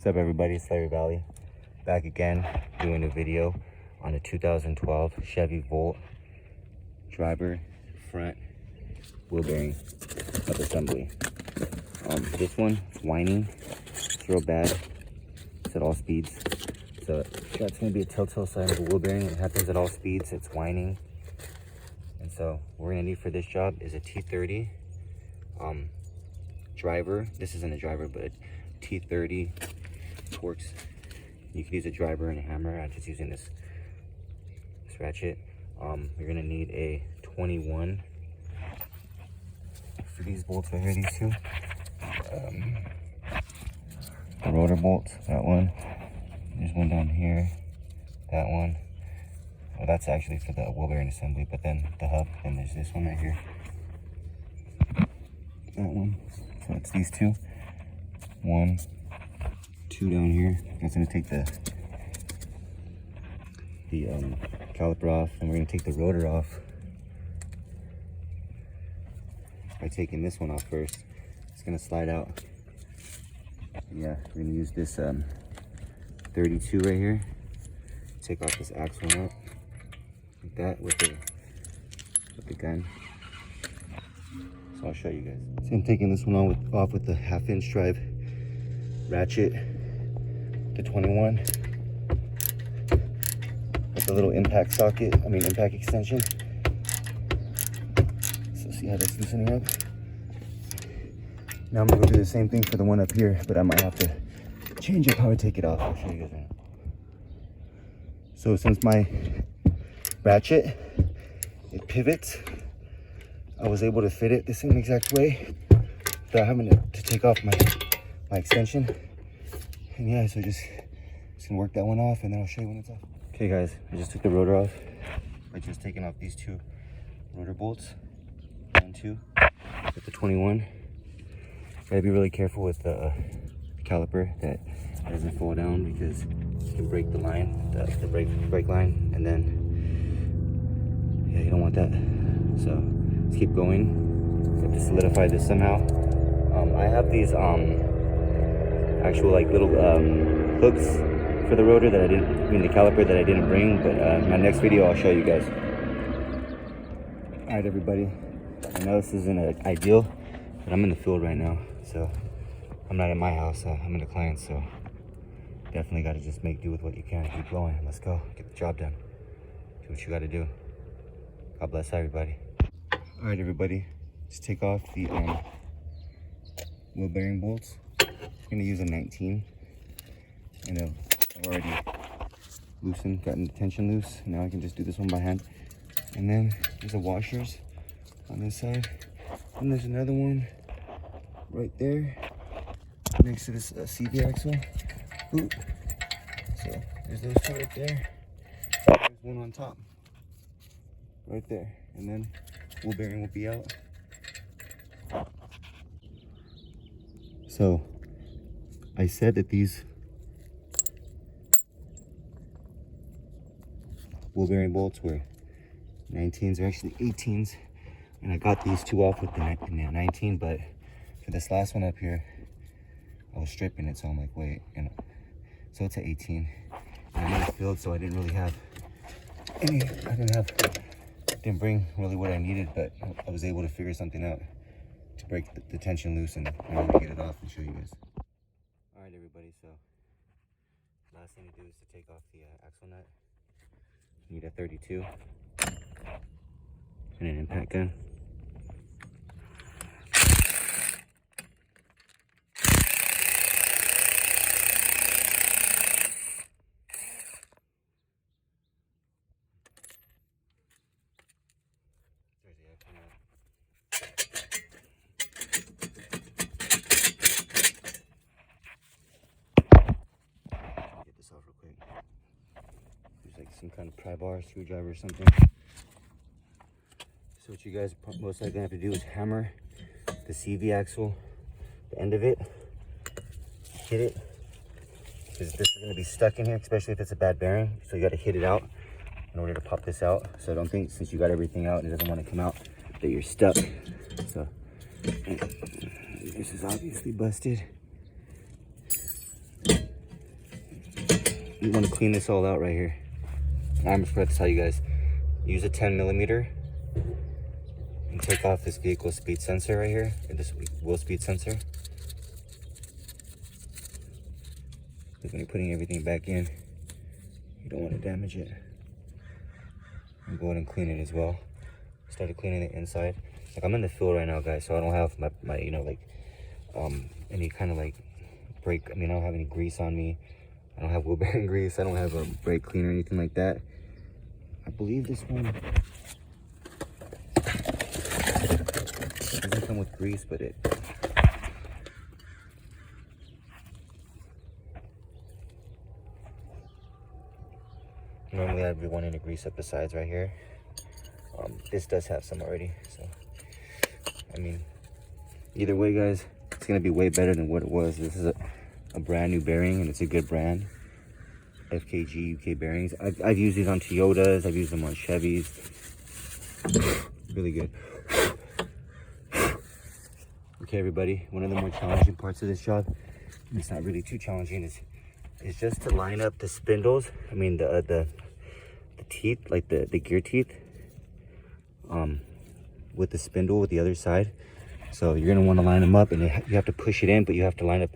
What's up everybody, it's Larry Valley. Back again, doing a video on a 2012 Chevy Volt driver front wheel bearing sub-assembly. This one, it's whining. It's real bad. It's at all speeds. So that's gonna be a telltale sign of a wheel bearing. It happens at all speeds, it's whining. And so what we're gonna need for this job is a T30 driver. This isn't a driver, but a T30 Torx. You could use a driver and a hammer. I'm just using this ratchet. You're gonna need a 21 for these bolts right here, these two. The rotor bolts, that one. There's one down here, that one. Well, that's actually for the wheel bearing assembly, but then the hub, and there's this one right here. That one. So it's these two. 1, 2 down here. That's gonna take the caliper off, and we're gonna take the rotor off by taking this one off first. It's gonna slide out. Yeah, we're gonna use this 32 right here. Take off this axle nut like that with the gun. So I'll show you guys. So I'm taking this one off with the 1/2" drive ratchet, the 21, with the little impact socket, impact extension. So see how that's loosening up? Now I'm gonna go do the same thing for the one up here, but I might have to change up how I take it off. I'll show you guys right now. So since my ratchet, it pivots, I was able to fit it the same exact way without having to take off my extension. And yeah, so just gonna work that one off, and then I'll show you when it's off. Okay guys, I just took the rotor off by just taking off these two rotor bolts, 1, 2, with the 21. Gotta be really careful with the caliper that doesn't fall down, because you can break the line, the brake line, and then yeah, you don't want that. So let's keep going. We have to solidify this somehow. I have these actual like little hooks for the rotor that the caliper that I didn't bring, but in my next video I'll show you guys. All right everybody, I know this isn't ideal, but I'm in the field right now, so I'm not at my house. I'm in the client, so definitely got to just make do with what you can. Keep going. Let's go. Get the job done. Do what you got to do. God bless everybody. All right, everybody. Just take off the wheel bearing bolts. I'm going to use a 19. And I've already gotten the tension loose. Now I can just do this one by hand. And then there's the washers on this side. And there's another one right there next to this CV axle boot. So there's those two right there. There's one on top right there, and then wheel bearing will be out. So I said that these wheel bearing bolts were 19s, they're actually 18s, and I got these two off with the 19, but for this last one up here I was stripping it, so I'm like, wait, and so it's an 18. And I'm in the field, so I didn't really have any, didn't bring really what I needed, but I was able to figure something out to break the tension loose, and I'm gonna get it off and show you guys. All right, everybody, so last thing to do is to take off the axle nut. You need a 32 and an impact gun. Get this off real quick. There's like some kind of pry bar, screwdriver or something. So what you guys most likely have to do is hammer the CV axle, the end of it, hit it, because this is going to be stuck in here, especially if it's a bad bearing. So you got to hit it out in order to pop this out. So don't think since you got everything out and it doesn't want to come out that you're stuck. So this is obviously busted. you want to clean this all out right here. I'm just going to tell you guys, use a 10mm and take off this vehicle speed sensor right here, or this wheel speed sensor. Because when you're putting everything back in, you don't want to damage it. And go ahead and clean it as well. Started cleaning the inside. Like, I'm in the field right now, guys, so I don't have my you know, like any kind of like brake. I mean, I don't have any grease on me. I don't have wheel bearing grease. I don't have a brake cleaner or anything like that. I believe this one doesn't come with grease, but it. Normally I'd be wanting to grease up the sides right here. This does have some already, so I mean, either way, guys, it's gonna be way better than what it was. This is a brand new bearing, and it's a good brand. FKG UK bearings. I've used these on Toyotas. I've used them on Chevys. Really good. Okay, everybody. One of the more challenging parts of this job, and it's not really too challenging, is just to line up the spindles. I mean the teeth, like the gear teeth, with the spindle with the other side. So you're gonna want to line them up, and you have to push it in, but you have to line up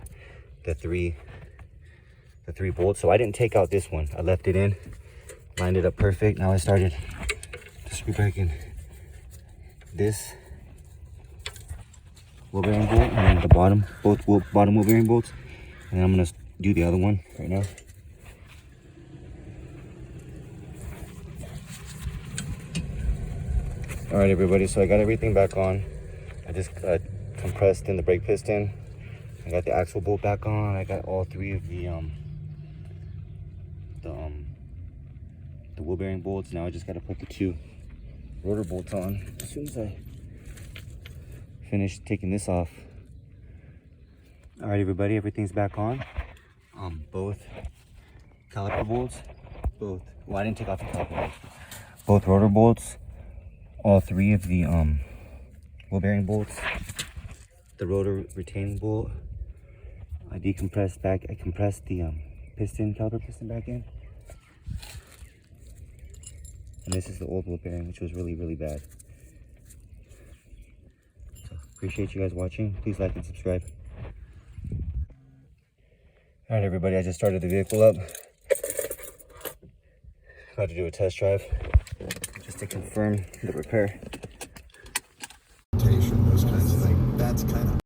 the three bolts. So I didn't take out this one. I left it in, lined it up perfect. Now I started to screw back in this wheel bearing bolt and the bottom, both bottom wheel bearing bolts. And I'm gonna do the other one right now. All right, everybody, so I got everything back on. I just compressed in the brake piston. I got the axle bolt back on. I got all three of the wheel bearing bolts. Now I just got to put the 2 rotor bolts on as soon as I finish taking this off. All right, everybody, everything's back on. Both caliper bolts, well, I didn't take off the caliper bolts. Both rotor bolts, all 3 of the wheel bearing bolts, the rotor retaining bolt. I compressed the piston, caliper piston back in. And this is the old wheel bearing, which was really, really bad. So, appreciate you guys watching. Please like and subscribe. All right, everybody, I just started the vehicle up. About to do a test drive just to confirm the repair.